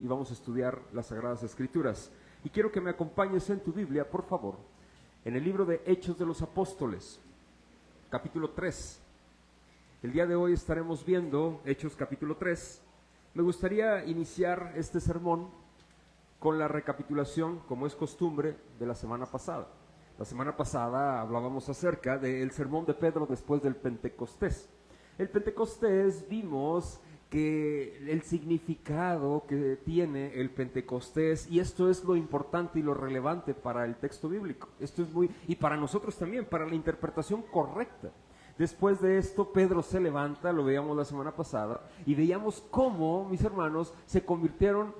y vamos a estudiar las Sagradas Escrituras. Y quiero que me acompañes en tu Biblia, por favor, en el libro de Hechos de los Apóstoles, capítulo 3. El día de hoy estaremos viendo Hechos capítulo 3. Me gustaría iniciar este sermón con la recapitulación, como es costumbre, de la semana pasada. La semana pasada hablábamos acerca del sermón de Pedro después del Pentecostés. El Pentecostés vimos que el significado que tiene el Pentecostés, y esto es lo importante y lo relevante para el texto bíblico, esto es y para nosotros también, para la interpretación correcta. Después de esto, Pedro se levanta, lo veíamos la semana pasada, y veíamos cómo, mis hermanos, se convirtieron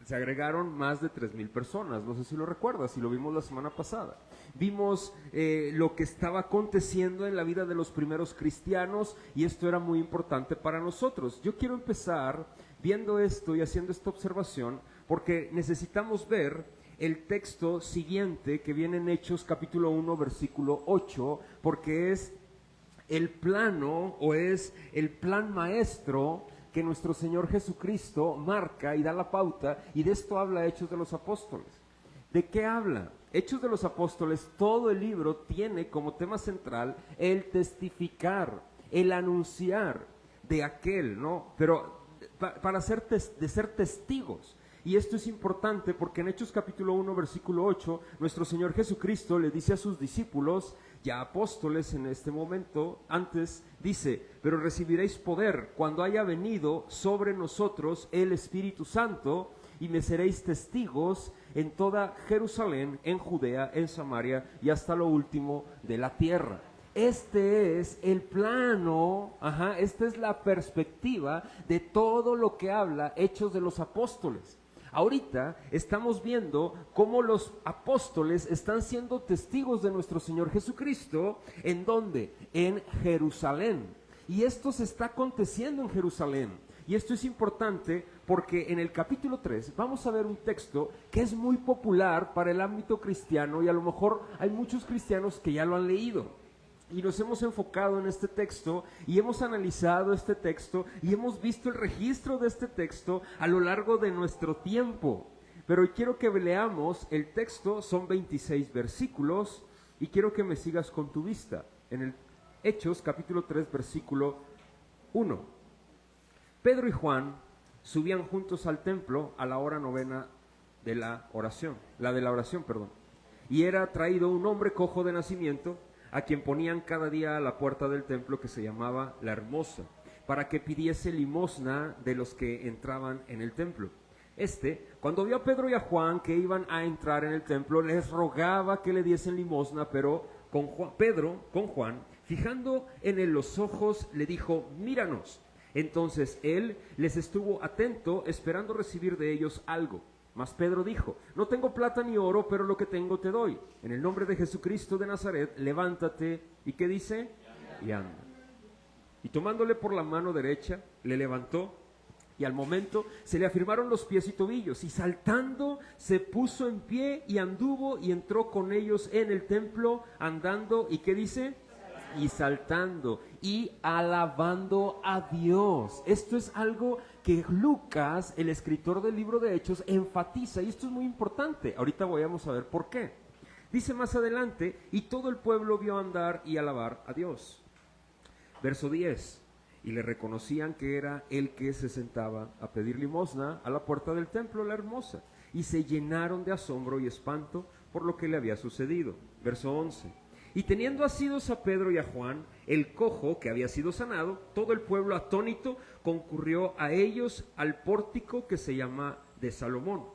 se agregaron más de 3,000 personas, no sé si lo recuerdas, y lo vimos la semana pasada. Vimos lo que estaba aconteciendo en la vida de los primeros cristianos, y esto era muy importante para nosotros. Yo quiero empezar viendo esto y haciendo esta observación, porque necesitamos ver el texto siguiente que viene en Hechos capítulo 1, versículo 8, porque es el plano o es el plan maestro que nuestro Señor Jesucristo marca y da la pauta, y de esto habla Hechos de los Apóstoles. ¿De qué habla? Hechos de los Apóstoles, todo el libro tiene como tema central el testificar, el anunciar de aquel, ¿no? Pero para ser testigos. Y esto es importante porque en Hechos capítulo 1, versículo 8, nuestro Señor Jesucristo le dice a sus discípulos, ya apóstoles en este momento, antes dice, pero recibiréis poder cuando haya venido sobre nosotros el Espíritu Santo, y me seréis testigos en toda Jerusalén, en Judea, en Samaria y hasta lo último de la tierra. Este es el plano, esta es la perspectiva de todo lo que habla Hechos de los Apóstoles. Ahorita estamos viendo cómo los apóstoles están siendo testigos de nuestro Señor Jesucristo. ¿En dónde? En Jerusalén. Y esto se está aconteciendo en Jerusalén. Y esto es importante porque en el capítulo 3 vamos a ver un texto que es muy popular para el ámbito cristiano, y a lo mejor hay muchos cristianos que ya lo han leído. Y nos hemos enfocado en este texto y hemos analizado este texto y hemos visto el registro de este texto a lo largo de nuestro tiempo. Pero hoy quiero que leamos el texto, son 26 versículos, y quiero que me sigas con tu vista. En el Hechos capítulo 3 versículo 1. Pedro y Juan subían juntos al templo a la hora novena de la oración, y era traído un hombre cojo de nacimiento, a quien ponían cada día a la puerta del templo, que se llamaba La Hermosa, para que pidiese limosna de los que entraban en el templo. Cuando vio a Pedro y a Juan que iban a entrar en el templo, les rogaba que le diesen limosna, pero Pedro, con Juan, fijando en él los ojos, le dijo, míranos. Entonces él les estuvo atento, esperando recibir de ellos algo. Mas Pedro dijo, no tengo plata ni oro, pero lo que tengo te doy. En el nombre de Jesucristo de Nazaret, levántate. ¿Y qué dice? Y anda. Y tomándole por la mano derecha, le levantó, y al momento se le afirmaron los pies y tobillos, y saltando se puso en pie y anduvo y entró con ellos en el templo, andando, ¿y qué dice? Y saltando y alabando a Dios. Esto es algo que Lucas, el escritor del libro de Hechos, enfatiza, y esto es muy importante. Ahorita vamos a ver por qué. Dice más adelante, y todo el pueblo vio andar y alabar a Dios. Verso 10, y le reconocían que era el que se sentaba a pedir limosna a la puerta del templo, La Hermosa, y se llenaron de asombro y espanto por lo que le había sucedido. Verso 11, y teniendo asidos a Pedro y a Juan, el cojo que había sido sanado, todo el pueblo atónito concurrió a ellos al pórtico que se llama de Salomón.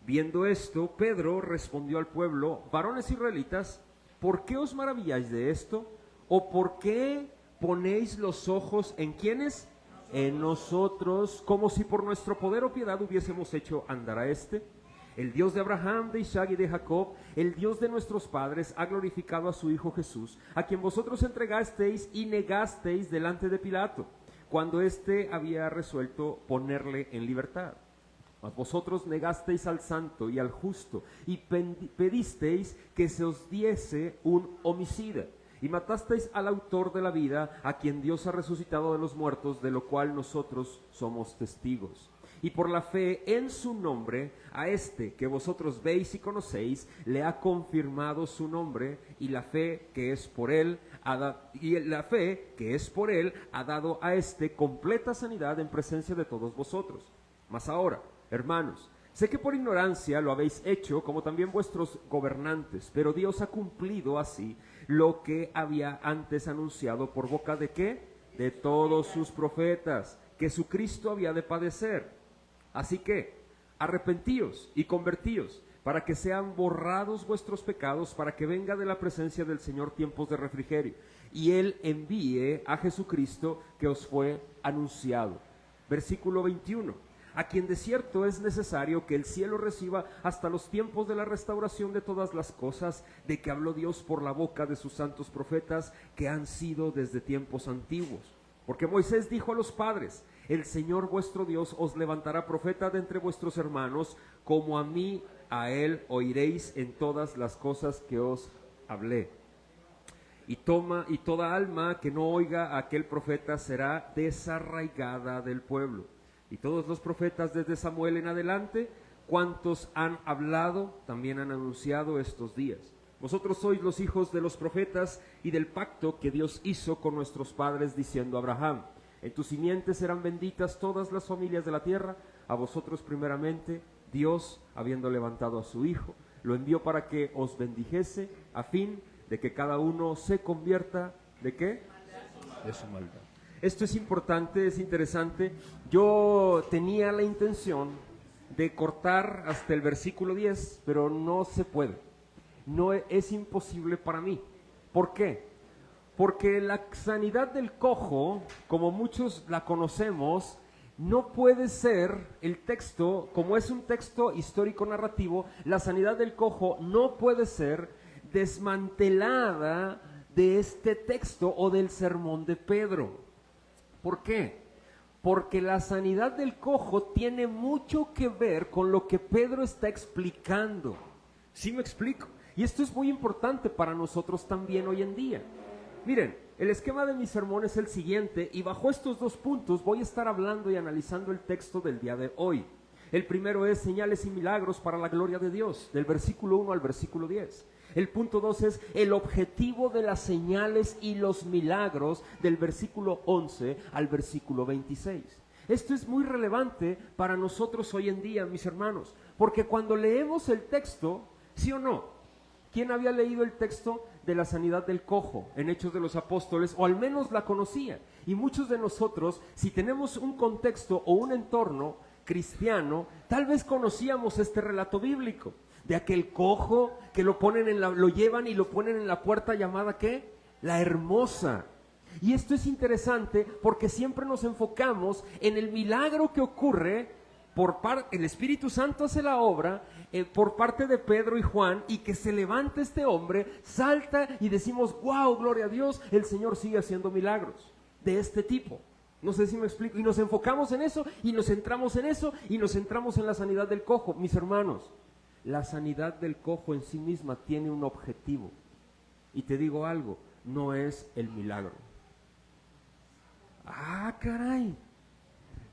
Viendo esto, Pedro respondió al pueblo, varones israelitas, ¿por qué os maravilláis de esto? ¿O por qué ponéis los ojos en quiénes? En nosotros, como si por nuestro poder o piedad hubiésemos hecho andar a El Dios de Abraham, de Isaac y de Jacob, el Dios de nuestros padres, ha glorificado a su Hijo Jesús, a quien vosotros entregasteis y negasteis delante de Pilato, cuando éste había resuelto ponerle en libertad. Mas vosotros negasteis al santo y al justo, y pedisteis que se os diese un homicida, y matasteis al autor de la vida, a quien Dios ha resucitado de los muertos, de lo cual nosotros somos testigos. y por la fe en su nombre, a este que vosotros veis y conocéis, le ha confirmado su nombre, y la fe que es por él ha dado a este completa sanidad en presencia de todos vosotros. Mas ahora, hermanos, sé que por ignorancia lo habéis hecho, como también vuestros gobernantes, pero Dios ha cumplido así lo que había antes anunciado por boca de ¿qué? De todos sus profetas, que su Cristo había de padecer. Así que, arrepentíos y convertíos, para que sean borrados vuestros pecados, para que venga de la presencia del Señor tiempos de refrigerio, y Él envíe a Jesucristo que os fue anunciado. Versículo 21. A quien de cierto es necesario que el cielo reciba hasta los tiempos de la restauración de todas las cosas, de que habló Dios por la boca de sus santos profetas, que han sido desde tiempos antiguos. Porque Moisés dijo a los padres: el Señor vuestro Dios os levantará profeta de entre vuestros hermanos, como a mí, a él oiréis en todas las cosas que os hablé. Y toda alma que no oiga a aquel profeta será desarraigada del pueblo. Y todos los profetas desde Samuel en adelante, cuantos han hablado, también han anunciado estos días. Vosotros sois los hijos de los profetas y del pacto que Dios hizo con nuestros padres, diciendo a Abraham: en tu simiente serán benditas todas las familias de la tierra. A vosotros primeramente Dios, habiendo levantado a su Hijo, lo envió para que os bendijese, a fin de que cada uno se convierta, ¿de qué? De su maldad. Esto es importante, es interesante. Yo tenía la intención de cortar hasta el versículo 10, pero no se puede. No es imposible para mí. ¿Por qué? Porque la sanidad del cojo, como muchos la conocemos, no puede ser el texto, como es un texto histórico narrativo, la sanidad del cojo no puede ser desmantelada de este texto o del sermón de Pedro. ¿Por qué? Porque la sanidad del cojo tiene mucho que ver con lo que Pedro está explicando. ¿Sí me explico? Y esto es muy importante para nosotros también hoy en día. Miren, el esquema de mi sermón es el siguiente, y bajo estos dos puntos voy a estar hablando y analizando el texto del día de hoy. El primero es señales y milagros para la gloria de Dios, del versículo 1 al versículo 10. El punto 2 es el objetivo de las señales y los milagros, del versículo 11 al versículo 26. Esto es muy relevante para nosotros hoy en día, mis hermanos, porque cuando leemos el texto, ¿sí o no? ¿Quién había leído el texto de la sanidad del cojo en Hechos de los Apóstoles? O al menos la conocía. Y muchos de nosotros, si tenemos un contexto o un entorno cristiano, tal vez conocíamos este relato bíblico de aquel cojo que lo llevan y lo ponen en la puerta llamada ¿qué? La Hermosa. Y esto es interesante porque siempre nos enfocamos en el milagro que ocurre el Espíritu Santo hace la obra por parte de Pedro y Juan, y que se levanta este hombre, salta y decimos: wow, gloria a Dios, el Señor sigue haciendo milagros de este tipo. No sé si me explico. Y nos enfocamos en eso, y nos centramos en eso, y nos centramos en la sanidad del cojo. Mis hermanos, la sanidad del cojo en sí misma tiene un objetivo. Y te digo algo, no es el milagro. Ah, caray.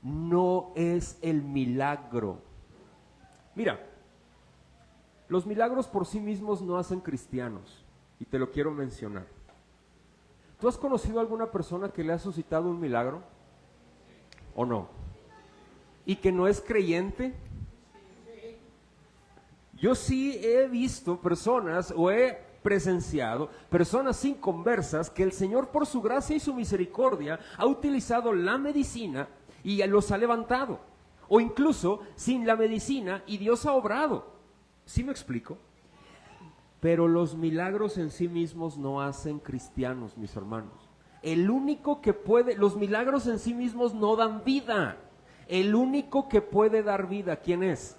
No es el milagro. Mira, los milagros por sí mismos no hacen cristianos. Y te lo quiero mencionar. ¿Tú has conocido a alguna persona que le ha suscitado un milagro? ¿O no? ¿Y que no es creyente? Yo sí he visto personas, o he presenciado personas inconversas, que el Señor por su gracia y su misericordia ha utilizado la medicina y los ha levantado. O incluso sin la medicina y Dios ha obrado. ¿Sí me explico? Pero los milagros en sí mismos no hacen cristianos, mis hermanos. Los milagros en sí mismos no dan vida. El único que puede dar vida, ¿quién es?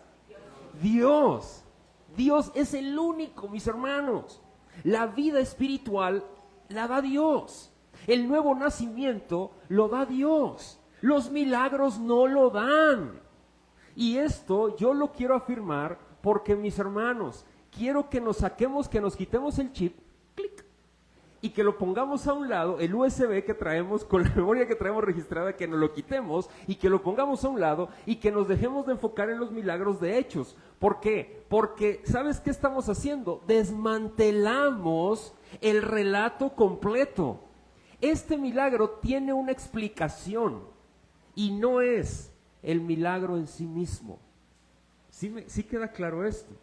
Dios. Dios es el único, mis hermanos. La vida espiritual la da Dios. El nuevo nacimiento lo da Dios. Los milagros no lo dan. Y esto yo lo quiero afirmar porque, mis hermanos, quiero que nos quitemos el chip, clic, y que lo pongamos a un lado, el USB que traemos, con la memoria que traemos registrada, que nos lo quitemos y que lo pongamos a un lado y que nos dejemos de enfocar en los milagros de Hechos. ¿Por qué? Porque, ¿sabes qué estamos haciendo? Desmantelamos el relato completo. Este milagro tiene una explicación y no es el milagro en sí mismo. ¿Sí queda claro esto?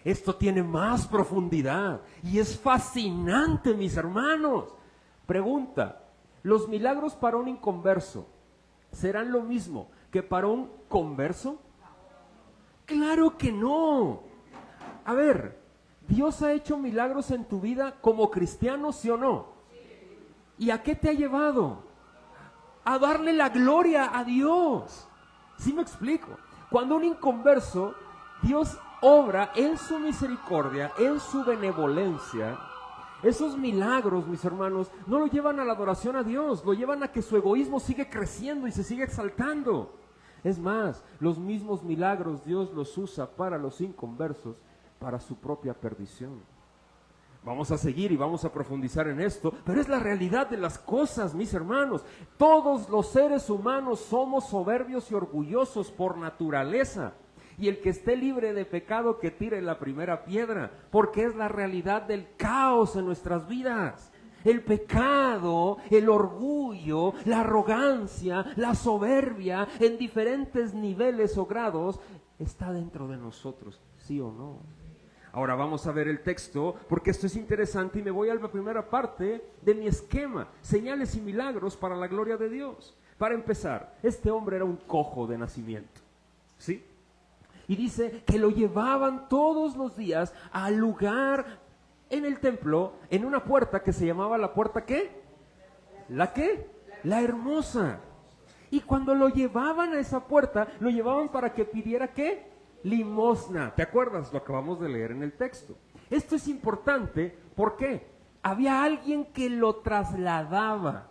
Esto tiene más profundidad y es fascinante, mis hermanos. Pregunta, ¿los milagros para un inconverso serán lo mismo que para un converso? ¡Claro que no! A ver, ¿Dios ha hecho milagros en tu vida como cristiano, sí o no? ¿Y a qué te ha llevado? A darle la gloria a Dios. ¿Sí me explico? Cuando un inconverso, Dios obra en su misericordia, en su benevolencia. Esos milagros, mis hermanos, no lo llevan a la adoración a Dios, lo llevan a que su egoísmo sigue creciendo y se sigue exaltando. Es más, los mismos milagros Dios los usa para los inconversos, para su propia perdición. Vamos a seguir y vamos a profundizar en esto, pero es la realidad de las cosas, mis hermanos. Todos los seres humanos somos soberbios y orgullosos por naturaleza. Y el que esté libre de pecado, que tire la primera piedra, porque es la realidad del caos en nuestras vidas. El pecado, el orgullo, la arrogancia, la soberbia, en diferentes niveles o grados, está dentro de nosotros, ¿sí o no? Ahora vamos a ver el texto, porque esto es interesante y me voy a la primera parte de mi esquema, señales y milagros para la gloria de Dios. Para empezar, este hombre era un cojo de nacimiento, ¿sí? Y dice que lo llevaban todos los días al lugar en el templo, en una puerta que se llamaba la puerta ¿qué? ¿La qué? La hermosa. Y cuando lo llevaban a esa puerta, lo llevaban para que pidiera ¿qué? Limosna. ¿Te acuerdas? Lo acabamos de leer en el texto. Esto es importante, ¿por qué? Había alguien que lo trasladaba.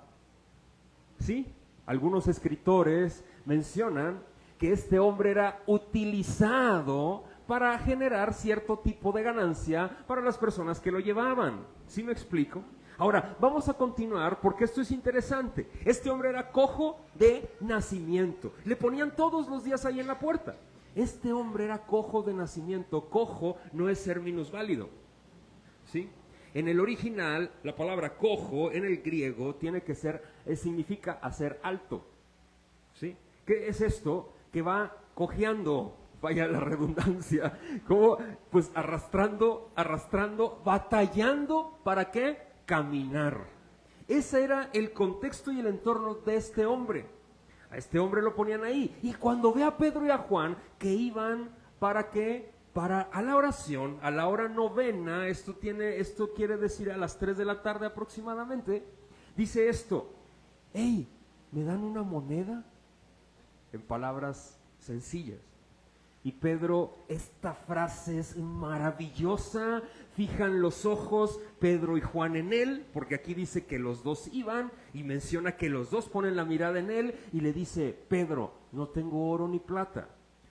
¿Sí? Algunos escritores mencionan que este hombre era utilizado para generar cierto tipo de ganancia para las personas que lo llevaban. ¿Sí me explico? Ahora, vamos a continuar porque esto es interesante. Este hombre era cojo de nacimiento. Le ponían todos los días ahí en la puerta. Este hombre era cojo de nacimiento. Cojo no es ser minusválido, ¿sí? En el original, la palabra cojo en el griego tiene que ser, significa hacer alto, ¿sí? ¿Qué es esto? Que va cojeando, vaya la redundancia, como pues arrastrando, batallando, ¿para qué? Caminar. Ese era el contexto y el entorno de este hombre. A este hombre lo ponían ahí. Y cuando ve a Pedro y a Juan que iban, ¿para qué? A la oración, a la hora novena, esto quiere decir a las 3 de la tarde aproximadamente, dice esto: hey, ¿me dan una moneda? En palabras sencillas. Y Pedro, esta frase es maravillosa, fijan los ojos Pedro y Juan en él, porque aquí dice que los dos iban y menciona que los dos ponen la mirada en él y le dice: Pedro, no tengo oro ni plata,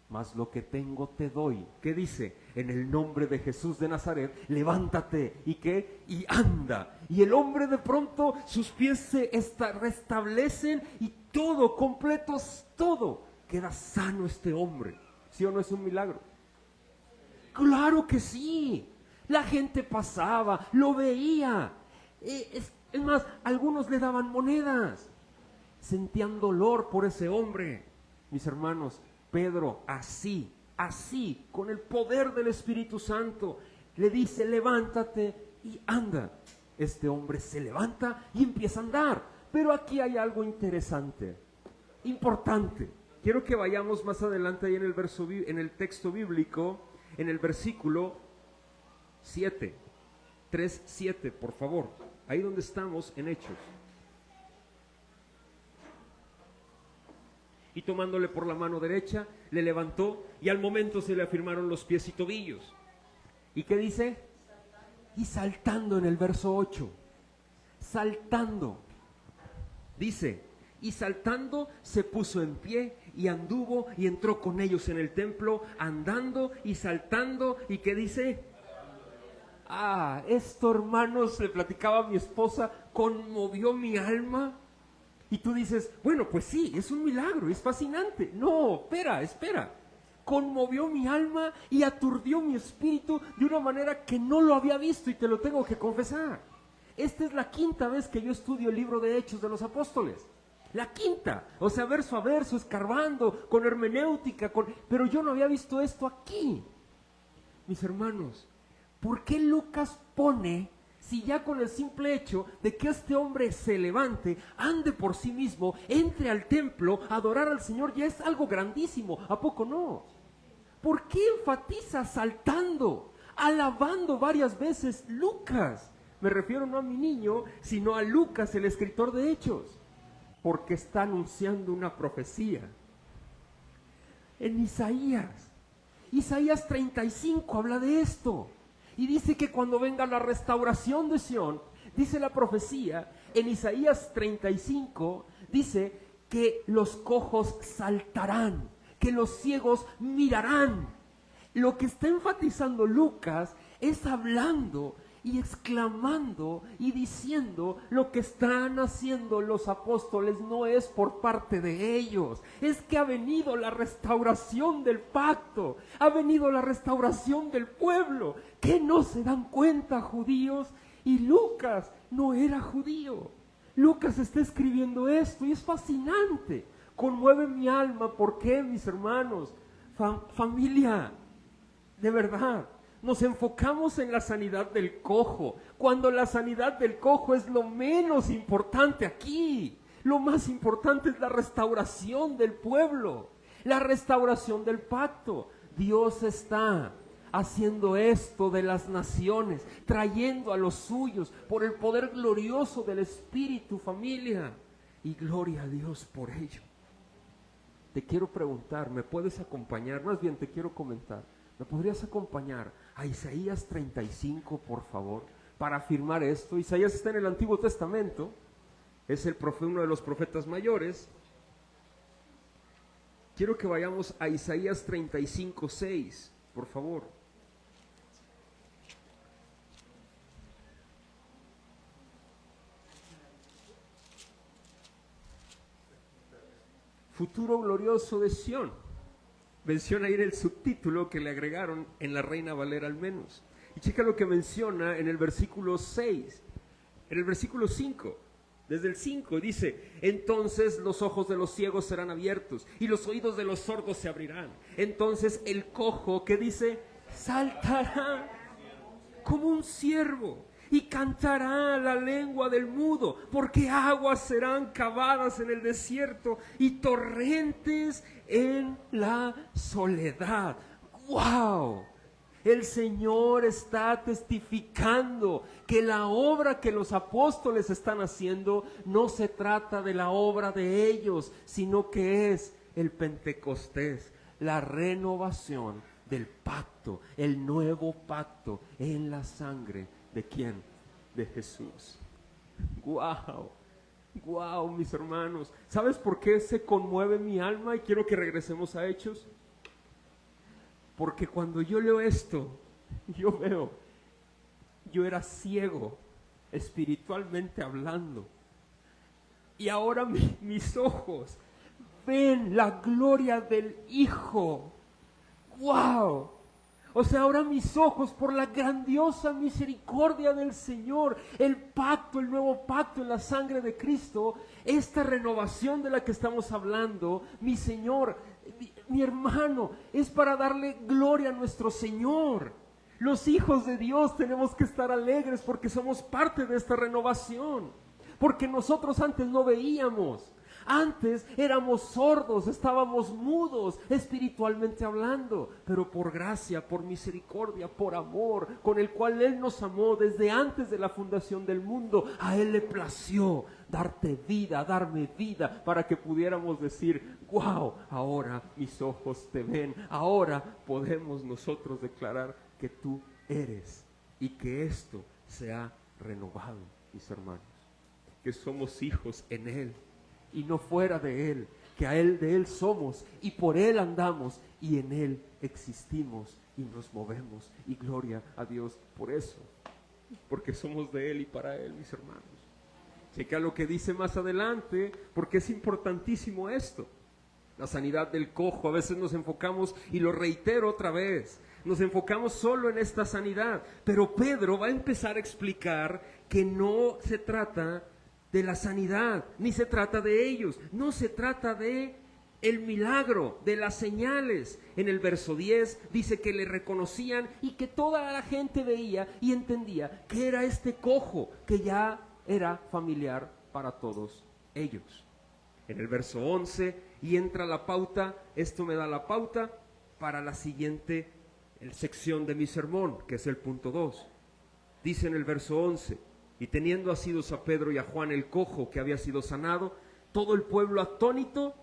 mas lo que tengo te doy. ¿Qué dice? En el nombre de Jesús de Nazaret, levántate. ¿Y qué? Y anda. Y el hombre de pronto, sus pies se restablecen y todo, completos, todo. Queda sano este hombre. ¿Sí o no es un milagro? ¡Claro que sí! La gente pasaba, lo veía. Es más, algunos le daban monedas. Sentían dolor por ese hombre. Mis hermanos, Pedro así, con el poder del Espíritu Santo, le dice: levántate y anda. Este hombre se levanta y empieza a andar. Pero aquí hay algo interesante, importante. Quiero que vayamos más adelante ahí en el texto bíblico, en el versículo 7, 3:7, por favor. Ahí donde estamos en Hechos. Y tomándole por la mano derecha, le levantó y al momento se le afirmaron los pies y tobillos. ¿Y qué dice? Y saltando, en el verso 8, saltando, dice: y saltando se puso en pie y anduvo y entró con ellos en el templo, andando y saltando. ¿Y qué dice? Esto, hermanos, le platicaba a mi esposa, conmovió mi alma. Y tú dices, bueno, pues sí, es un milagro, es fascinante. No, espera. Conmovió mi alma y aturdió mi espíritu de una manera que no lo había visto, y te lo tengo que confesar. Esta es la 5ª vez que yo estudio el libro de Hechos de los Apóstoles. La 5ª, o sea, verso a verso, escarbando, con hermenéutica, pero yo no había visto esto aquí. Mis hermanos, ¿por qué Lucas pone, si ya con el simple hecho de que este hombre se levante, ande por sí mismo, entre al templo a adorar al Señor, ya es algo grandísimo? ¿A poco no? ¿Por qué enfatiza saltando, alabando varias veces Lucas? Me refiero no a mi niño, sino a Lucas, el escritor de Hechos, porque está anunciando una profecía. En Isaías 35 habla de esto, y dice que cuando venga la restauración de Sión, dice la profecía, en Isaías 35, dice que los cojos saltarán, que los ciegos mirarán. Lo que está enfatizando Lucas es hablando y exclamando y diciendo: lo que están haciendo los apóstoles no es por parte de ellos, es que ha venido la restauración del pacto, ha venido la restauración del pueblo. ¿Que no se dan cuenta, judíos? Y Lucas no era judío. Lucas está escribiendo esto y es fascinante, conmueve mi alma. ¿Por qué, mis hermanos? Familia, de verdad, nos enfocamos en la sanidad del cojo, cuando la sanidad del cojo es lo menos importante aquí. Lo más importante es la restauración del pueblo, la restauración del pacto. Dios está haciendo esto de las naciones, trayendo a los suyos por el poder glorioso del Espíritu, familia, y gloria a Dios por ello. Te quiero preguntar, ¿me puedes acompañar? Más bien te quiero comentar, ¿me podrías acompañar a Isaías 35, por favor, para afirmar esto? Isaías está en el Antiguo Testamento, es uno de los profetas mayores. Quiero que vayamos a Isaías 35, 6, por favor. Futuro glorioso de Sión. Menciona ahí en el subtítulo que le agregaron en la Reina Valera al menos. Y checa lo que menciona en el versículo 6. En el versículo 5, desde el 5 dice: entonces los ojos de los ciegos serán abiertos y los oídos de los sordos se abrirán. Entonces el cojo, ¿qué dice? Saltará como un ciervo y cantará la lengua del mudo, porque aguas serán cavadas en el desierto y torrentes en la soledad. ¡Wow! El Señor está testificando que la obra que los apóstoles están haciendo no se trata de la obra de ellos, sino que es el Pentecostés, la renovación del pacto, el nuevo pacto en la sangre. ¿De quién? De Jesús. ¡Guau! ¡Guau, mis hermanos! ¿Sabes por qué se conmueve mi alma? Y quiero que regresemos a Hechos. Porque cuando yo leo esto, yo veo, yo era ciego, espiritualmente hablando. Y ahora mis ojos ven la gloria del Hijo. ¡Guau! O sea, ahora mis ojos, por la grandiosa misericordia del Señor, el pacto, el nuevo pacto en la sangre de Cristo, esta renovación de la que estamos hablando, mi Señor, mi hermano, es para darle gloria a nuestro Señor. Los hijos de Dios tenemos que estar alegres porque somos parte de esta renovación, porque nosotros antes no veíamos. Antes éramos sordos, estábamos mudos espiritualmente hablando, pero por gracia, por misericordia, por amor, con el cual Él nos amó desde antes de la fundación del mundo, a Él le plació darte vida, darme vida, para que pudiéramos decir: wow, ahora mis ojos te ven, ahora podemos nosotros declarar que tú eres, y que esto se ha renovado, mis hermanos, que somos hijos en Él y no fuera de Él, que de Él somos y por Él andamos y en Él existimos y nos movemos, y gloria a Dios por eso. porque somos de Él y para Él, mis hermanos. Checa lo que dice más adelante, porque es importantísimo esto. La sanidad del cojo, a veces nos enfocamos, y lo reitero otra vez, nos enfocamos solo en esta sanidad, pero Pedro va a empezar a explicar que no se trata de la sanidad, ni se trata de ellos, no se trata de el milagro, de las señales. En el verso 10 dice que le reconocían y que toda la gente veía y entendía que era este cojo que ya era familiar para todos ellos. En el verso 11, y entra la pauta, esto me da la pauta para la siguiente sección de mi sermón, que es el punto 2. Dice en el verso 11, y teniendo asidos a Pedro y a Juan el cojo que había sido sanado, todo el pueblo atónito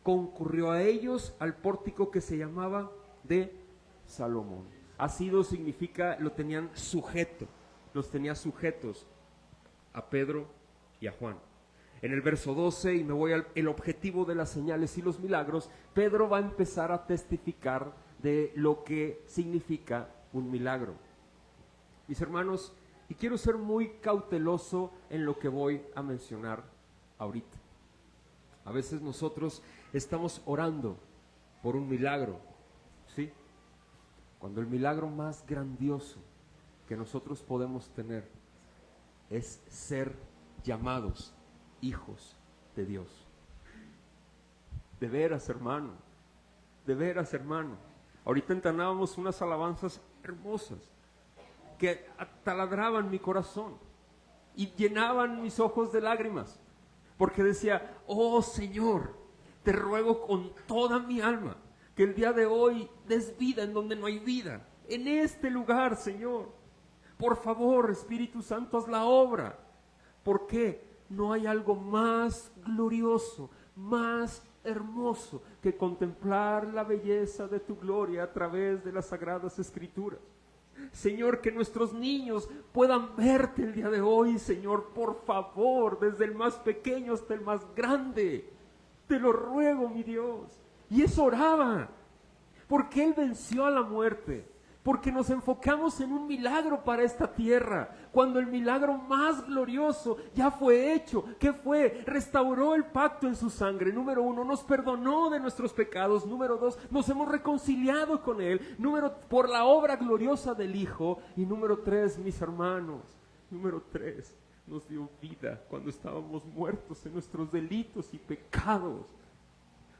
concurrió a ellos al pórtico que se llamaba de Salomón. Asido significa, lo tenían sujeto, los tenía sujetos a Pedro y a Juan. En el verso 12, y me voy al objetivo de las señales y los milagros, Pedro va a empezar a testificar de lo que significa un milagro. Mis hermanos, y quiero ser muy cauteloso en lo que voy a mencionar ahorita. A veces nosotros estamos orando por un milagro, ¿sí? Cuando el milagro más grandioso que nosotros podemos tener es ser llamados hijos de Dios. De veras, hermano, de veras, hermano. Ahorita entonábamos unas alabanzas hermosas que taladraban mi corazón y llenaban mis ojos de lágrimas, porque decía: oh Señor, te ruego con toda mi alma que el día de hoy des vida en donde no hay vida, en este lugar, Señor. Por favor, Espíritu Santo, haz la obra. ¿Por qué? No hay algo más glorioso, más hermoso que contemplar la belleza de tu gloria a través de las Sagradas Escrituras. Señor, que nuestros niños puedan verte el día de hoy, Señor, por favor, desde el más pequeño hasta el más grande. Te lo ruego, mi Dios. Y eso oraba, porque Él venció a la muerte, porque nos enfocamos en un milagro para esta tierra, cuando el milagro más glorioso ya fue hecho. ¿Qué fue? Restauró el pacto en su sangre. Número 1, nos perdonó de nuestros pecados. Número 2, nos hemos reconciliado con Él. Por la obra gloriosa del Hijo. Y número 3, mis hermanos, número 3, nos dio vida cuando estábamos muertos en nuestros delitos y pecados.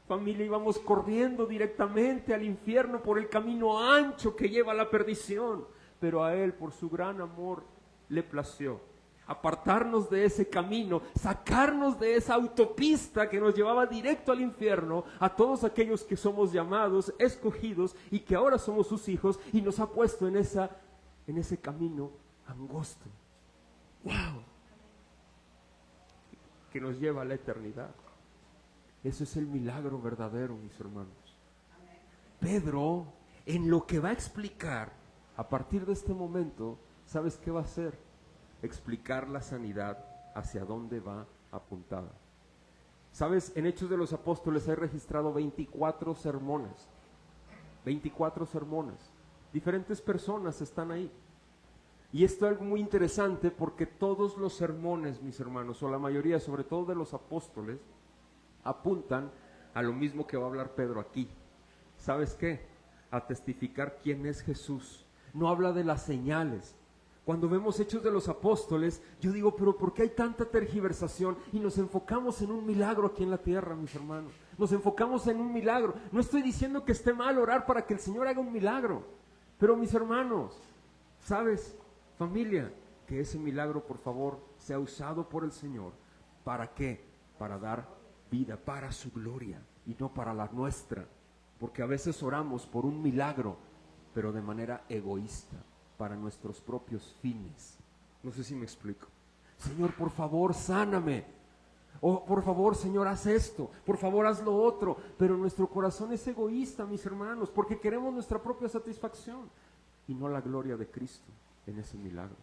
Familia, íbamos corriendo directamente al infierno por el camino ancho que lleva a la perdición, pero a Él, por su gran amor, le plació apartarnos de ese camino, sacarnos de esa autopista que nos llevaba directo al infierno, a todos aquellos que somos llamados, escogidos y que ahora somos sus hijos, y nos ha puesto en ese camino angosto. ¡Wow! Que nos lleva a la eternidad. Ese es el milagro verdadero, mis hermanos. Pedro, en lo que va a explicar, a partir de este momento, ¿sabes qué va a hacer? Explicar la sanidad hacia dónde va apuntada. ¿Sabes? En Hechos de los Apóstoles hay registrado 24 sermones. 24 sermones. Diferentes personas están ahí. Y esto es algo muy interesante, porque todos los sermones, mis hermanos, o la mayoría, sobre todo de los apóstoles, apuntan a lo mismo que va a hablar Pedro aquí. ¿Sabes qué? A testificar quién es Jesús. No habla de las señales. Cuando vemos Hechos de los Apóstoles, yo digo, pero ¿por qué hay tanta tergiversación? Y nos enfocamos en un milagro aquí en la tierra, mis hermanos. Nos enfocamos en un milagro. No estoy diciendo que esté mal orar para que el Señor haga un milagro. Pero mis hermanos, ¿sabes? Familia, que ese milagro, por favor, sea usado por el Señor. ¿Para qué? Para dar vida, para su gloria y no para la nuestra, porque a veces oramos por un milagro, pero de manera egoísta, para nuestros propios fines. No sé si me explico. Señor, por favor, sáname. O por favor, Señor, haz esto. Por favor, haz lo otro. Pero nuestro corazón es egoísta, mis hermanos, porque queremos nuestra propia satisfacción y no la gloria de Cristo en ese milagro.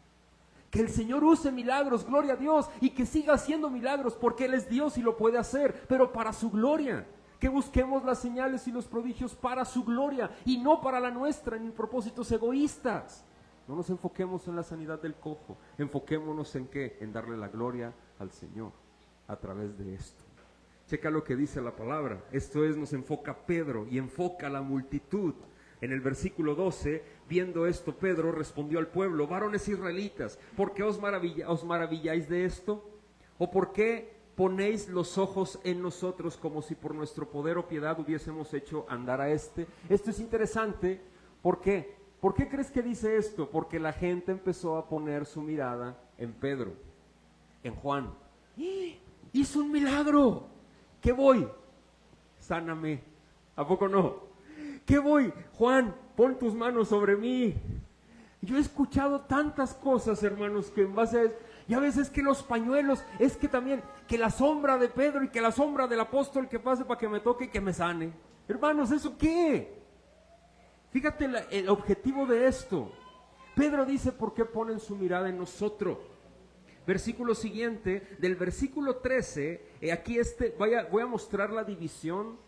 Que el Señor use milagros, gloria a Dios, y que siga haciendo milagros, porque Él es Dios y lo puede hacer, pero para su gloria. Que busquemos las señales y los prodigios para su gloria y no para la nuestra, ni propósitos egoístas. No nos enfoquemos en la sanidad del cojo, enfoquémonos en qué, en darle la gloria al Señor a través de esto. Checa lo que dice la palabra. Esto es, nos enfoca Pedro y enfoca a la multitud. En el versículo 12, viendo esto, Pedro respondió al pueblo: varones israelitas, ¿por qué os maravilláis de esto? ¿O por qué ponéis los ojos en nosotros como si por nuestro poder o piedad hubiésemos hecho andar a este? Esto es interesante. ¿Por qué? ¿Por qué crees que dice esto? Porque la gente empezó a poner su mirada en Pedro, en Juan. ¡Hizo un milagro! ¿Qué voy? Sáname. ¿A poco no? ¿Qué voy? Juan, pon tus manos sobre mí. Yo he escuchado tantas cosas, hermanos, que en base a eso, y a veces que los pañuelos, es que también, que la sombra de Pedro y que la sombra del apóstol que pase para que me toque y que me sane. Hermanos, ¿eso qué? Fíjate el objetivo de esto. Pedro dice: ¿por qué ponen su mirada en nosotros? Versículo siguiente, del versículo 13, aquí voy a mostrar la división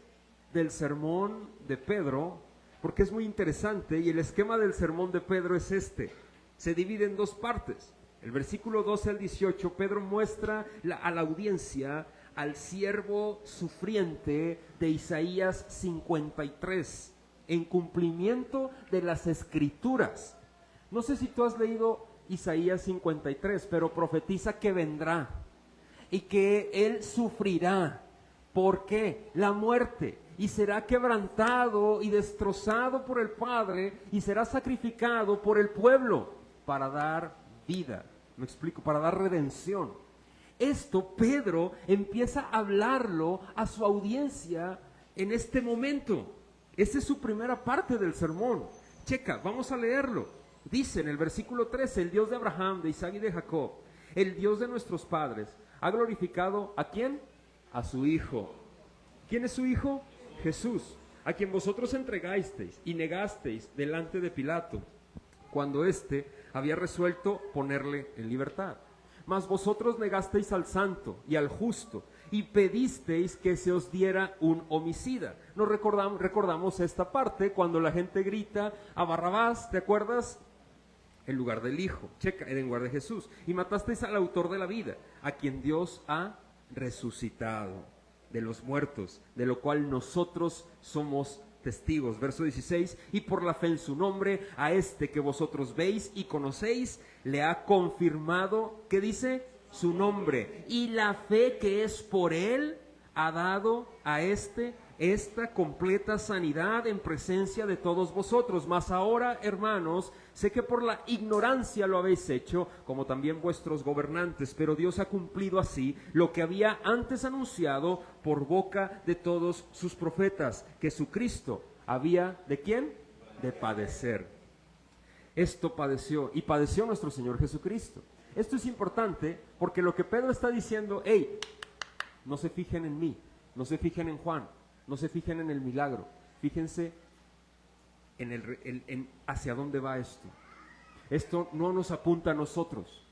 del sermón de Pedro, porque es muy interesante, y el esquema del sermón de Pedro es este. Se divide en dos partes. El versículo 12 al 18, Pedro muestra a la audiencia al siervo sufriente de Isaías 53, en cumplimiento de las Escrituras. No sé si tú has leído Isaías 53, pero profetiza que vendrá y que él sufrirá. ¿Por qué? La muerte, y será quebrantado y destrozado por el Padre, y será sacrificado por el pueblo para dar vida. Me explico, para dar redención. Esto Pedro empieza a hablarlo a su audiencia en este momento. Esta es su primera parte del sermón. Checa, vamos a leerlo. Dice en el versículo 13: el Dios de Abraham, de Isaac y de Jacob, el Dios de nuestros padres, ha glorificado ¿a quién? A su Hijo. ¿Quién es su Hijo? Jesús, a quien vosotros entregasteis y negasteis delante de Pilato, cuando éste había resuelto ponerle en libertad. Mas vosotros negasteis al santo y al justo, y pedisteis que se os diera un homicida. Nos recordamos esta parte cuando la gente grita a Barrabás, ¿te acuerdas? En lugar del Hijo, checa, en lugar de Jesús. Y matasteis al autor de la vida, a quien Dios ha resucitado de los muertos, de lo cual nosotros somos testigos. Verso 16: y por la fe en su nombre, a este que vosotros veis y conocéis, le ha confirmado, ¿qué dice? Su nombre. Y la fe que es por él ha dado a esta completa sanidad en presencia de todos vosotros. Mas ahora, hermanos, sé que por la ignorancia lo habéis hecho, como también vuestros gobernantes, pero Dios ha cumplido así lo que había antes anunciado por boca de todos sus profetas, que su Cristo había, ¿de quién? De padecer. Esto padeció, y padeció nuestro Señor Jesucristo. Esto es importante porque lo que Pedro está diciendo: hey, no se fijen en mí, no se fijen en Juan, no se fijen en el milagro, fíjense en hacia dónde va esto. Esto no nos apunta a nosotros.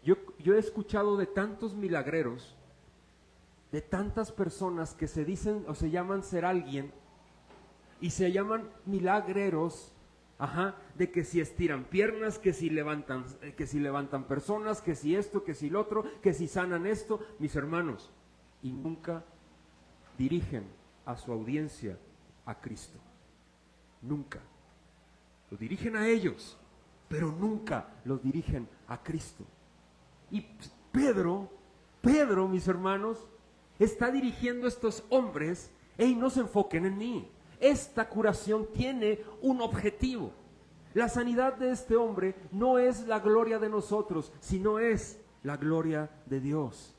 Yo he escuchado de tantos milagreros, de tantas personas que se dicen o se llaman ser alguien y se llaman milagreros, de que si estiran piernas, que si levantan personas, que si esto, que si lo otro, que si sanan esto, mis hermanos, y nunca dirigen a su audiencia a Cristo. Nunca. Lo dirigen a ellos, pero nunca los dirigen a Cristo. Y Pedro, mis hermanos, está dirigiendo a estos hombres: hey, no se enfoquen en mí. Esta curación tiene un objetivo. La sanidad de este hombre no es la gloria de nosotros, sino es la gloria de Dios.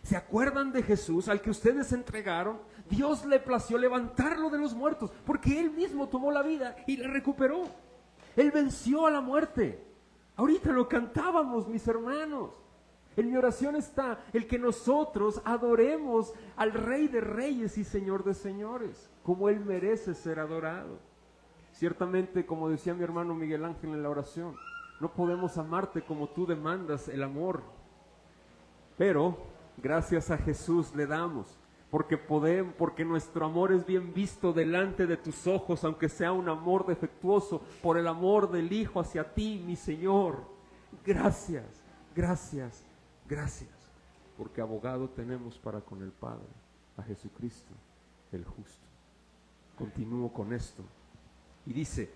¿Se acuerdan de Jesús al que ustedes entregaron? Dios le plació levantarlo de los muertos, porque Él mismo tomó la vida y la recuperó. Él venció a la muerte. Ahorita lo cantábamos, mis hermanos. En mi oración está el que nosotros adoremos al Rey de Reyes y Señor de Señores, como Él merece ser adorado. Ciertamente, como decía mi hermano Miguel Ángel en la oración, no podemos amarte como tú demandas el amor, pero gracias a Jesús le damos. porque nuestro amor es bien visto delante de tus ojos, aunque sea un amor defectuoso, por el amor del Hijo hacia ti, mi Señor. Gracias, gracias, gracias, porque abogado tenemos para con el Padre, a Jesucristo, el justo. Continúo con esto. Y dice,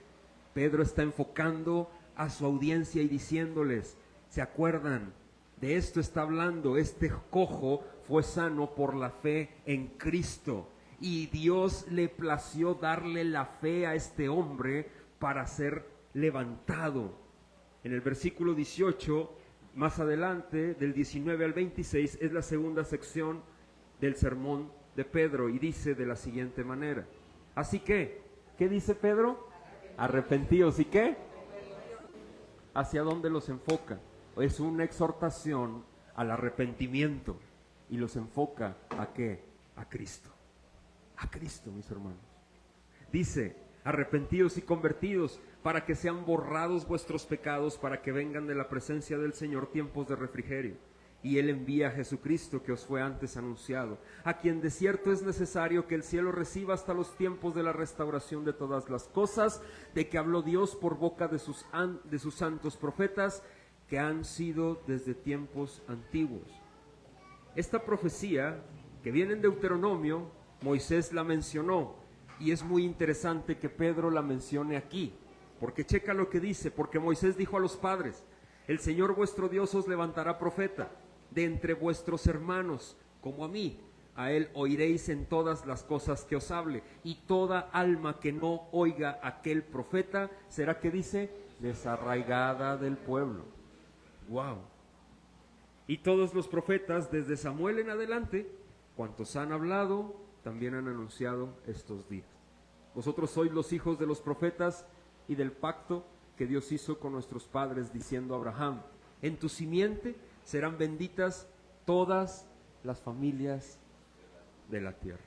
Pedro está enfocando a su audiencia y diciéndoles, ¿se acuerdan? De esto está hablando, este cojo fue sano por la fe en Cristo y Dios le plació darle la fe a este hombre para ser levantado. En el versículo 18, más adelante, del 19 al 26, es la segunda sección del sermón de Pedro y dice de la siguiente manera. Así que, ¿qué dice Pedro? Arrepentíos. ¿Y qué? ¿Hacia dónde los enfoca? Es una exhortación al arrepentimiento y los enfoca ¿a qué? A Cristo. A Cristo, mis hermanos. Dice, arrepentidos y convertidos para que sean borrados vuestros pecados, para que vengan de la presencia del Señor tiempos de refrigerio. Y Él envía a Jesucristo que os fue antes anunciado, a quien de cierto es necesario que el cielo reciba hasta los tiempos de la restauración de todas las cosas, de que habló Dios por boca de sus santos profetas, que han sido desde tiempos antiguos. Esta profecía que viene en Deuteronomio, Moisés la mencionó, y es muy interesante que Pedro la mencione aquí, porque checa lo que dice, porque Moisés dijo a los padres, el Señor vuestro Dios os levantará profeta de entre vuestros hermanos, como a mí, a él oiréis en todas las cosas que os hable, y toda alma que no oiga aquel profeta, será, que dice, desarraigada del pueblo. Wow. Y todos los profetas, desde Samuel en adelante, cuantos han hablado, también han anunciado estos días. Vosotros sois los hijos de los profetas y del pacto que Dios hizo con nuestros padres, diciendo a Abraham, en tu simiente serán benditas todas las familias de la tierra.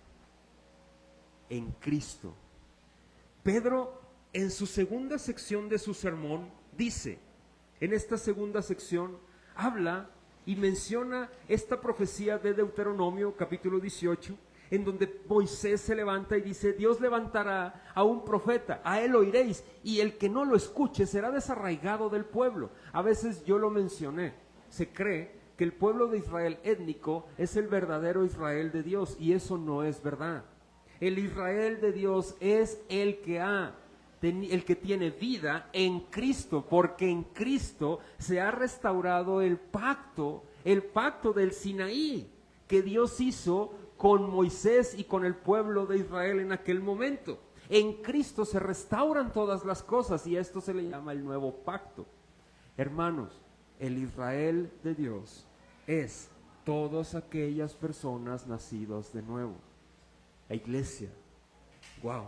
En Cristo. Pedro, en su segunda sección de su sermón, dice, en esta segunda sección, habla y menciona esta profecía de Deuteronomio, capítulo 18, en donde Moisés se levanta y dice, Dios levantará a un profeta, a él oiréis, y el que no lo escuche será desarraigado del pueblo. A veces yo lo mencioné, se cree que el pueblo de Israel étnico es el verdadero Israel de Dios, y eso no es verdad. El Israel de Dios es el que tiene vida en Cristo, porque en Cristo se ha restaurado el pacto del Sinaí, que Dios hizo con Moisés y con el pueblo de Israel en aquel momento. En Cristo se restauran todas las cosas y esto se le llama el nuevo pacto. Hermanos, el Israel de Dios es todas aquellas personas nacidas de nuevo. La iglesia, wow,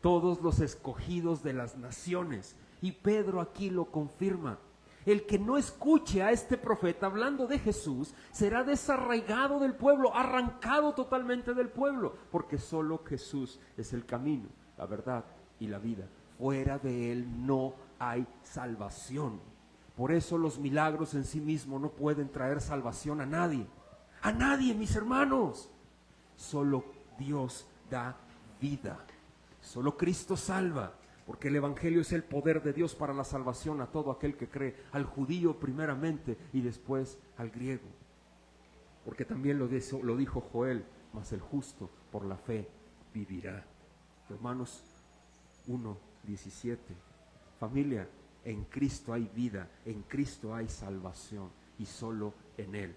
todos los escogidos de las naciones. Y Pedro aquí lo confirma. El que no escuche a este profeta hablando de Jesús será desarraigado del pueblo, arrancado totalmente del pueblo, porque solo Jesús es el camino, la verdad y la vida. Fuera de Él no hay salvación. Por eso los milagros en sí mismos no pueden traer salvación a nadie. A nadie, mis hermanos. Solo Dios da vida. Solo Cristo salva. Porque el Evangelio es el poder de Dios para la salvación a todo aquel que cree, al judío primeramente y después al griego. Porque también lo dijo Joel, mas el justo por la fe vivirá. Romanos 1:17. Familia, en Cristo hay vida, en Cristo hay salvación y solo en Él.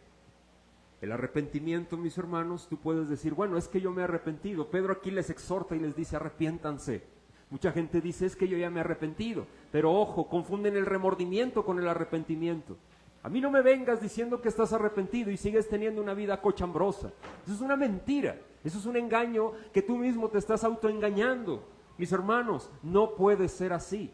El arrepentimiento, mis hermanos, tú puedes decir, bueno, es que yo me he arrepentido. Pedro aquí les exhorta y les dice, arrepiéntanse. Mucha gente dice, es que yo ya me he arrepentido, pero ojo, confunden el remordimiento con el arrepentimiento. A mí no me vengas diciendo que estás arrepentido y sigues teniendo una vida cochambrosa. Eso es una mentira, eso es un engaño que tú mismo te estás autoengañando. Mis hermanos, no puede ser así.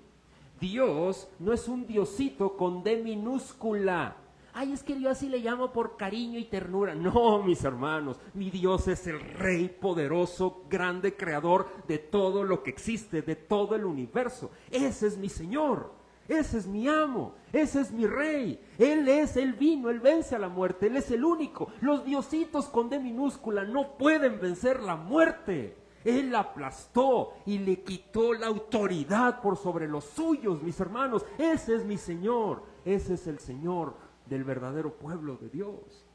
Dios no es un diosito con D minúscula. Ay, es que yo así le llamo por cariño y ternura. No, mis hermanos, mi Dios es el Rey poderoso, grande, creador de todo lo que existe, de todo el universo. Ese es mi Señor. Ese es mi amo, ese es mi rey. Él vino, Él vence a la muerte, Él es el único. Los diositos con D minúscula no pueden vencer la muerte. Él la aplastó y le quitó la autoridad por sobre los suyos, mis hermanos. Ese es mi Señor, ese es el Señor del verdadero pueblo de Dios.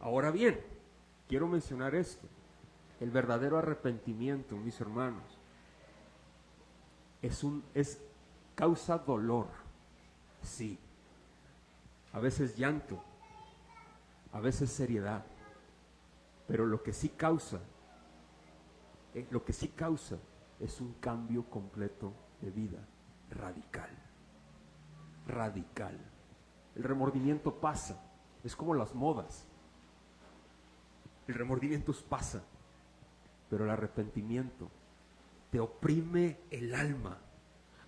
Ahora bien, quiero mencionar esto. El verdadero arrepentimiento, mis hermanos, causa dolor, sí. A veces llanto, a veces seriedad, pero lo que sí causa es un cambio completo de vida, radical. Radical. El remordimiento pasa, es como las modas. El remordimiento pasa, pero el arrepentimiento te oprime el alma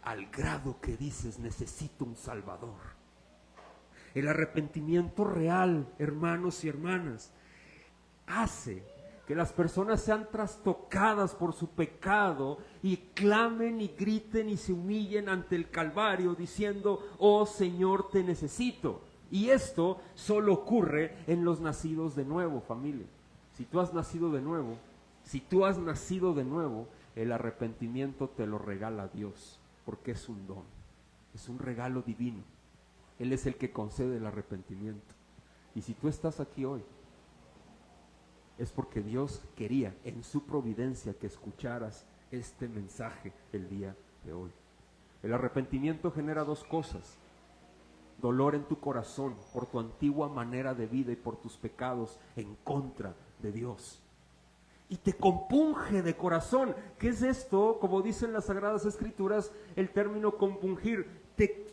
al grado que dices, necesito un Salvador. El arrepentimiento real, hermanos y hermanas, hace que las personas sean trastocadas por su pecado y clamen y griten y se humillen ante el Calvario diciendo, oh Señor, te necesito. Y esto solo ocurre en los nacidos de nuevo, familia. Si tú has nacido de nuevo, el arrepentimiento te lo regala Dios, porque es un don, es un regalo divino. Él es el que concede el arrepentimiento. Y si tú estás aquí hoy, es porque Dios quería en su providencia que escucharas este mensaje el día de hoy. El arrepentimiento genera dos cosas: dolor en tu corazón por tu antigua manera de vida y por tus pecados en contra de Dios. Y te compunge de corazón. ¿Qué es esto? Como dicen las Sagradas Escrituras, el término compungir, te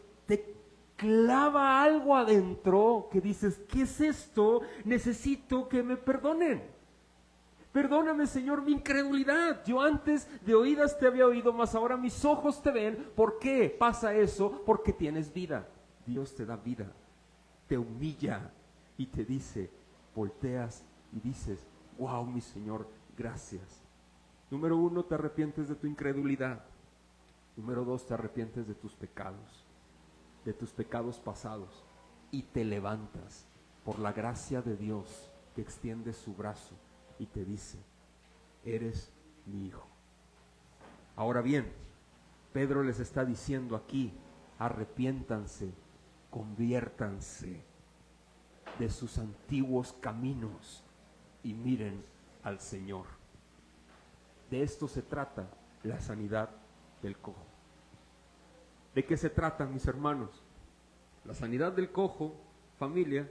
clava algo adentro que dices, ¿qué es esto? Necesito que me perdonen. Perdóname, Señor, mi incredulidad. Yo antes de oídas te había oído, mas ahora mis ojos te ven. ¿Por qué pasa eso? Porque tienes vida. Dios te da vida, te humilla y te dice, volteas y dices, wow, mi Señor, gracias. Número 1, te arrepientes de tu incredulidad. Número 2, te arrepientes de tus pecados pasados, y te levantas por la gracia de Dios que extiende su brazo y te dice, eres mi hijo. Ahora bien, Pedro les está diciendo aquí, arrepiéntanse, conviértanse de sus antiguos caminos y miren al Señor. De esto se trata la sanidad del cojo. ¿De qué se trata, mis hermanos? La sanidad del cojo, familia,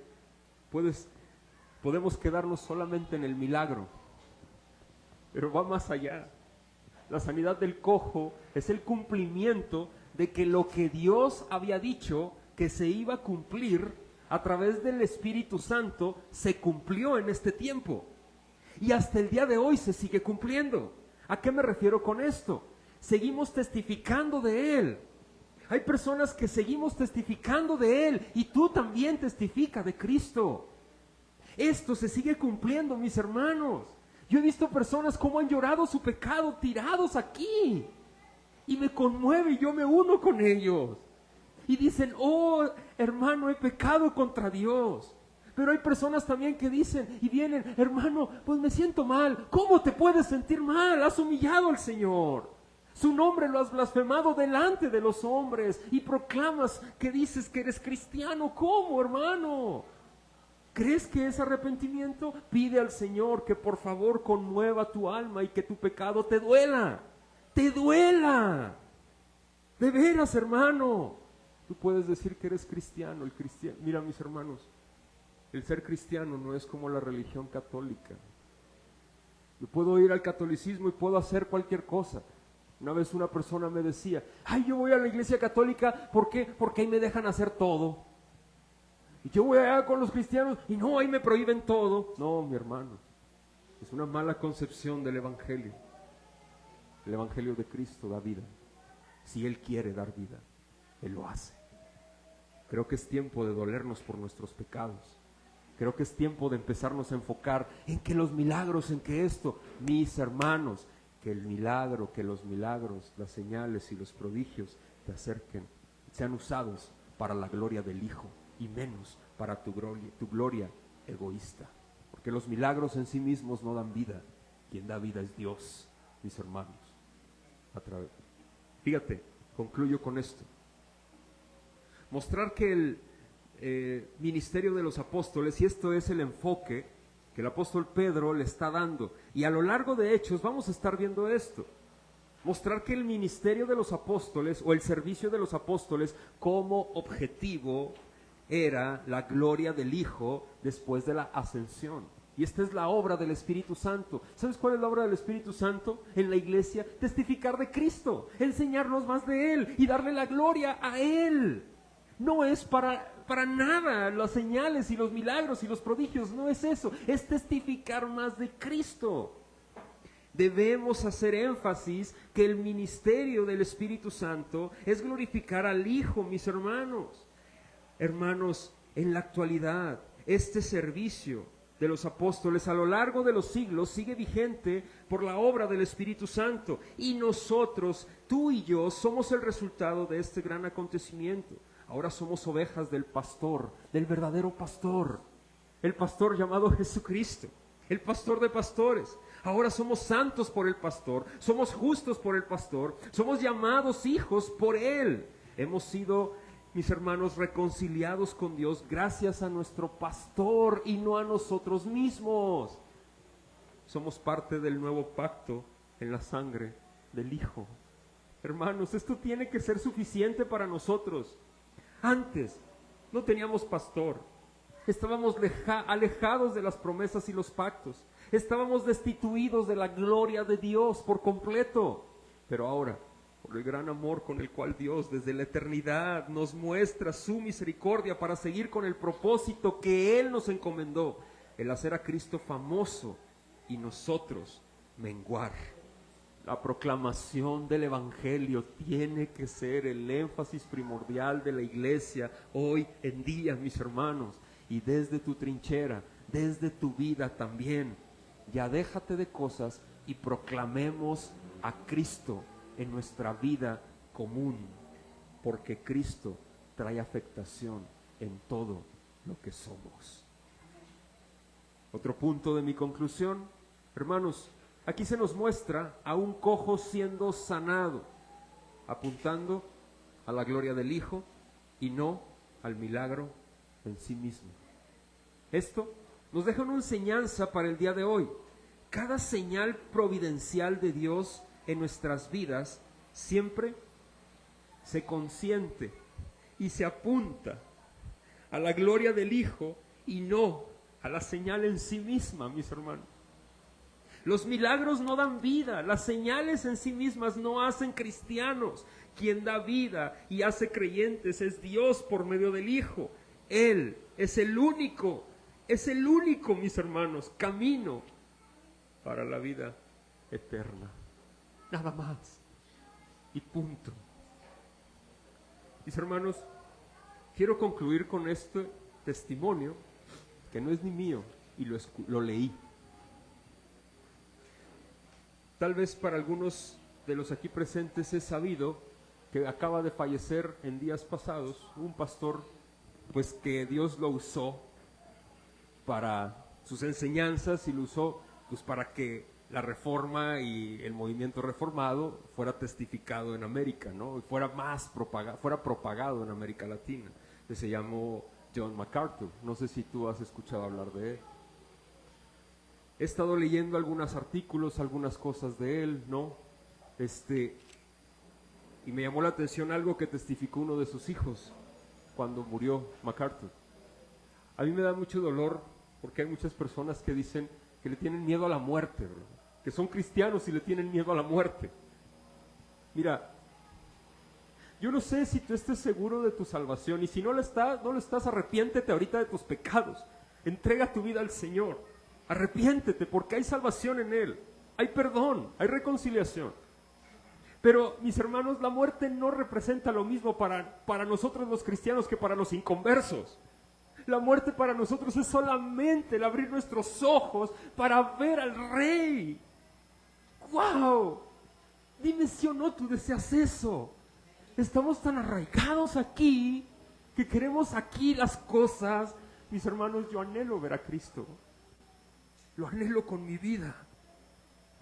podemos quedarnos solamente en el milagro, pero va más allá. La sanidad del cojo es el cumplimiento de que lo que Dios había dicho que se iba a cumplir a través del Espíritu Santo se cumplió en este tiempo. Y hasta el día de hoy se sigue cumpliendo. ¿A qué me refiero con esto? Seguimos testificando de Él. Hay personas que seguimos testificando de Él y tú también testifica de Cristo. Esto se sigue cumpliendo, mis hermanos. Yo he visto personas como han llorado su pecado tirados aquí y me conmueve y yo me uno con ellos. Y dicen, oh hermano, he pecado contra Dios. Pero hay personas también que dicen y vienen, hermano, pues me siento mal. ¿Cómo te puedes sentir mal? Has humillado al Señor. Su nombre lo has blasfemado delante de los hombres y proclamas que dices que eres cristiano. ¿Cómo, hermano? ¿Crees que es arrepentimiento? Pide al Señor que por favor conmueva tu alma y que tu pecado te duela. ¡Te duela! De veras, hermano. Tú puedes decir que eres cristiano. Mira, mis hermanos, el ser cristiano no es como la religión católica. Yo puedo ir al catolicismo y puedo hacer cualquier cosa. Una vez una persona me decía, ay, yo voy a la iglesia católica, ¿por qué? Porque ahí me dejan hacer todo. Y yo voy allá con los cristianos y no, ahí me prohíben todo. No, mi hermano, es una mala concepción del Evangelio. El Evangelio de Cristo da vida. Si Él quiere dar vida, Él lo hace. Creo que es tiempo de dolernos por nuestros pecados. Creo que es tiempo de empezarnos a enfocar en que los milagros, en que esto, mis hermanos, que el milagro, que los milagros, las señales y los prodigios te acerquen sean usados para la gloria del Hijo y menos para tu gloria egoísta. Porque los milagros en sí mismos no dan vida. Quien da vida es Dios, mis hermanos. Fíjate, concluyo con esto. Mostrar que el ministerio de los apóstoles, y esto es el enfoque que el apóstol Pedro le está dando, y a lo largo de Hechos vamos a estar viendo esto. Mostrar que el ministerio de los apóstoles o el servicio de los apóstoles como objetivo era la gloria del Hijo después de la ascensión. Y esta es la obra del Espíritu Santo. ¿Sabes cuál es la obra del Espíritu Santo en la iglesia? Testificar de Cristo, enseñarnos más de Él y darle la gloria a Él. No es para nada las señales y los milagros y los prodigios, no es eso, es testificar más de Cristo. Debemos hacer énfasis que el ministerio del Espíritu Santo es glorificar al Hijo, mis hermanos. Hermanos, en la actualidad, este servicio de los apóstoles a lo largo de los siglos sigue vigente por la obra del Espíritu Santo. Y nosotros, tú y yo, somos el resultado de este gran acontecimiento. Ahora somos ovejas del pastor, del verdadero pastor, el pastor llamado Jesucristo, el pastor de pastores. Ahora somos santos por el pastor, somos justos por el pastor, somos llamados hijos por él. Hemos sido, mis hermanos, reconciliados con Dios gracias a nuestro pastor y no a nosotros mismos. Somos parte del nuevo pacto en la sangre del Hijo. Hermanos, esto tiene que ser suficiente para nosotros. Antes no teníamos pastor, estábamos alejados de las promesas y los pactos, estábamos destituidos de la gloria de Dios por completo. Pero ahora, por el gran amor con el cual Dios desde la eternidad nos muestra su misericordia para seguir con el propósito que Él nos encomendó, el hacer a Cristo famoso y nosotros menguar. La proclamación del Evangelio tiene que ser el énfasis primordial de la iglesia hoy en día, mis hermanos. Y desde tu trinchera, desde tu vida también, ya déjate de cosas y proclamemos a Cristo en nuestra vida común, porque Cristo trae afectación en todo lo que somos. Otro punto de mi conclusión, hermanos, aquí se nos muestra a un cojo siendo sanado, apuntando a la gloria del Hijo y no al milagro en sí mismo. Esto nos deja una enseñanza para el día de hoy. Cada señal providencial de Dios en nuestras vidas siempre se consiente y se apunta a la gloria del Hijo y no a la señal en sí misma, mis hermanos. Los milagros no dan vida, las señales en sí mismas no hacen cristianos. Quien da vida y hace creyentes es Dios por medio del Hijo. Él es el único, mis hermanos, camino para la vida eterna. Nada más. Y punto. Mis hermanos, quiero concluir con este testimonio que no es ni mío y lo leí. Tal vez para algunos de los aquí presentes es sabido que acaba de fallecer en días pasados un pastor, pues que Dios lo usó para sus enseñanzas y lo usó pues para que la reforma y el movimiento reformado fuera testificado en América, ¿no? Y fuera propagado en América Latina, que se llamó John MacArthur. No sé si tú has escuchado hablar de él. He estado leyendo algunos artículos, algunas cosas de él, ¿no? Y me llamó la atención algo que testificó uno de sus hijos cuando murió MacArthur. A mí me da mucho dolor porque hay muchas personas que dicen que le tienen miedo a la muerte, ¿verdad? Que son cristianos y le tienen miedo a la muerte. Mira, yo no sé si tú estés seguro de tu salvación y si no lo estás, arrepiéntete ahorita de tus pecados. Entrega tu vida al Señor. Arrepiéntete porque hay salvación en Él, hay perdón, hay reconciliación. Pero, mis hermanos, la muerte no representa lo mismo para nosotros los cristianos que para los inconversos. La muerte para nosotros es solamente el abrir nuestros ojos para ver al Rey. ¡Wow! Dime si o no tú deseas eso. estamos tan arraigados aquí que queremos aquí las cosas. Mis hermanos, yo anhelo ver a Cristo. Lo anhelo con mi vida.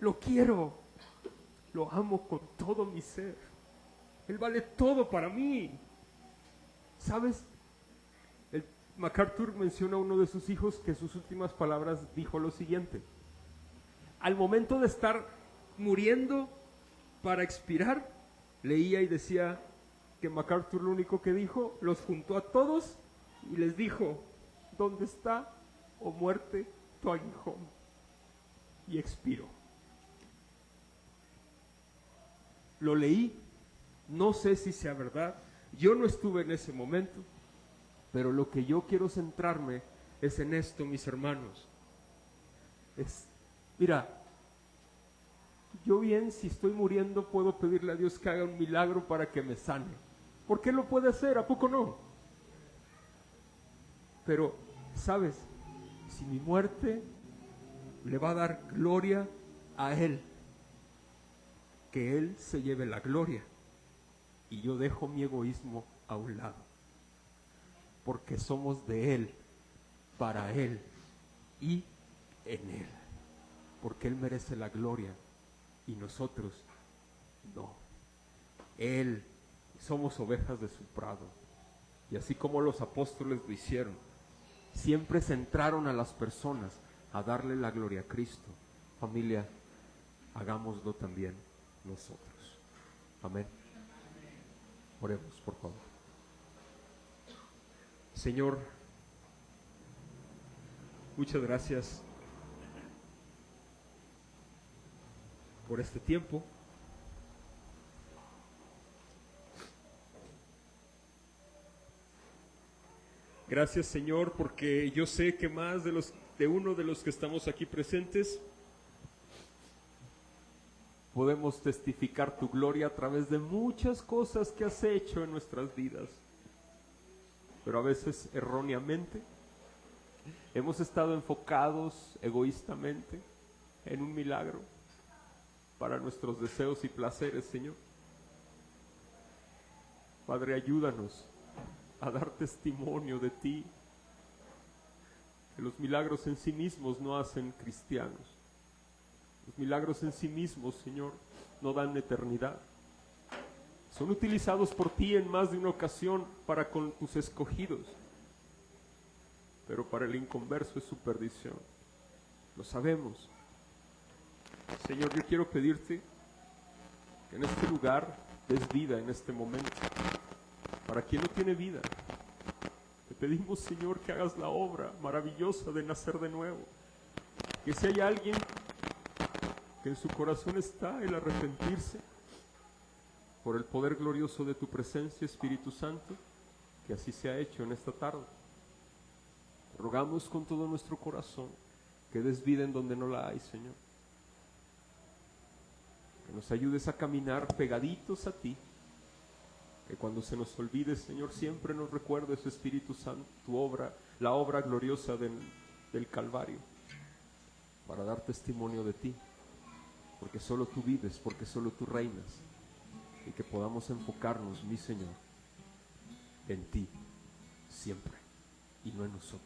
Lo quiero. Lo amo con todo mi ser. Él vale todo para mí. ¿Sabes? MacArthur menciona a uno de sus hijos que en sus últimas palabras dijo lo siguiente: al momento de estar muriendo para expirar, leía y decía que MacArthur lo único que dijo, los juntó a todos y les dijo: ¿dónde está, oh muerte, tu aguijón? Y expiró. Lo leí, no sé si sea verdad, yo no estuve en ese momento, pero lo que yo quiero centrarme es en esto, mis hermanos. Mira, yo bien, si estoy muriendo, puedo pedirle a Dios que haga un milagro para que me sane. ¿Por qué lo puede hacer? ¿A poco no? Pero, ¿sabes? Si mi muerte le va a dar gloria a Él, que Él se lleve la gloria y yo dejo mi egoísmo a un lado, porque somos de Él, para Él y en Él, porque Él merece la gloria y nosotros no. Él, somos ovejas de su prado, y así como los apóstoles lo hicieron, siempre centraron a las personas a darle la gloria a Cristo. Familia, hagámoslo también nosotros. Amén. Oremos, por favor. Señor, muchas gracias por este tiempo. Gracias, Señor, porque yo sé que más de uno de los que estamos aquí presentes podemos testificar tu gloria a través de muchas cosas que has hecho en nuestras vidas. Pero a veces erróneamente hemos estado enfocados egoístamente en un milagro para nuestros deseos y placeres, Señor. Padre, ayúdanos a dar testimonio de ti, que los milagros en sí mismos no hacen cristianos. Los milagros en sí mismos, Señor, no dan eternidad. Son utilizados por ti en más de una ocasión para con tus escogidos, pero para el inconverso es su perdición. Lo sabemos. Señor, yo quiero pedirte que en este lugar des vida en este momento. Para quien no tiene vida, te pedimos, Señor, que hagas la obra maravillosa de nacer de nuevo. Que si hay alguien que en su corazón está el arrepentirse, por el poder glorioso de tu presencia, Espíritu Santo, que así sea hecho en esta tarde. Rogamos con todo nuestro corazón que des vida en donde no la hay, Señor. Que nos ayudes a caminar pegaditos a ti. Que cuando se nos olvide, Señor, siempre nos recuerdes, Espíritu Santo, tu obra, la obra gloriosa del Calvario, para dar testimonio de ti, porque solo tú vives, porque solo tú reinas, y que podamos enfocarnos, mi Señor, en ti, siempre, y no en nosotros.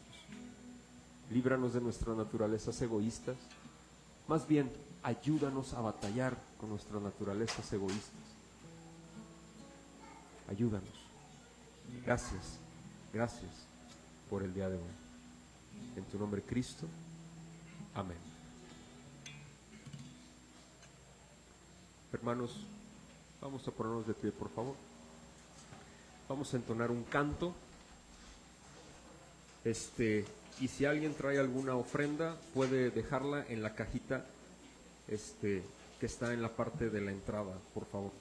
Líbranos de nuestras naturalezas egoístas, más bien, ayúdanos a batallar con nuestras naturalezas egoístas. Ayúdanos. Gracias, gracias por el día de hoy. En tu nombre, Cristo. Amén. Hermanos, vamos a ponernos de pie, por favor. Vamos a entonar un canto. Y si alguien trae alguna ofrenda, puede dejarla en la cajita que está en la parte de la entrada, por favor.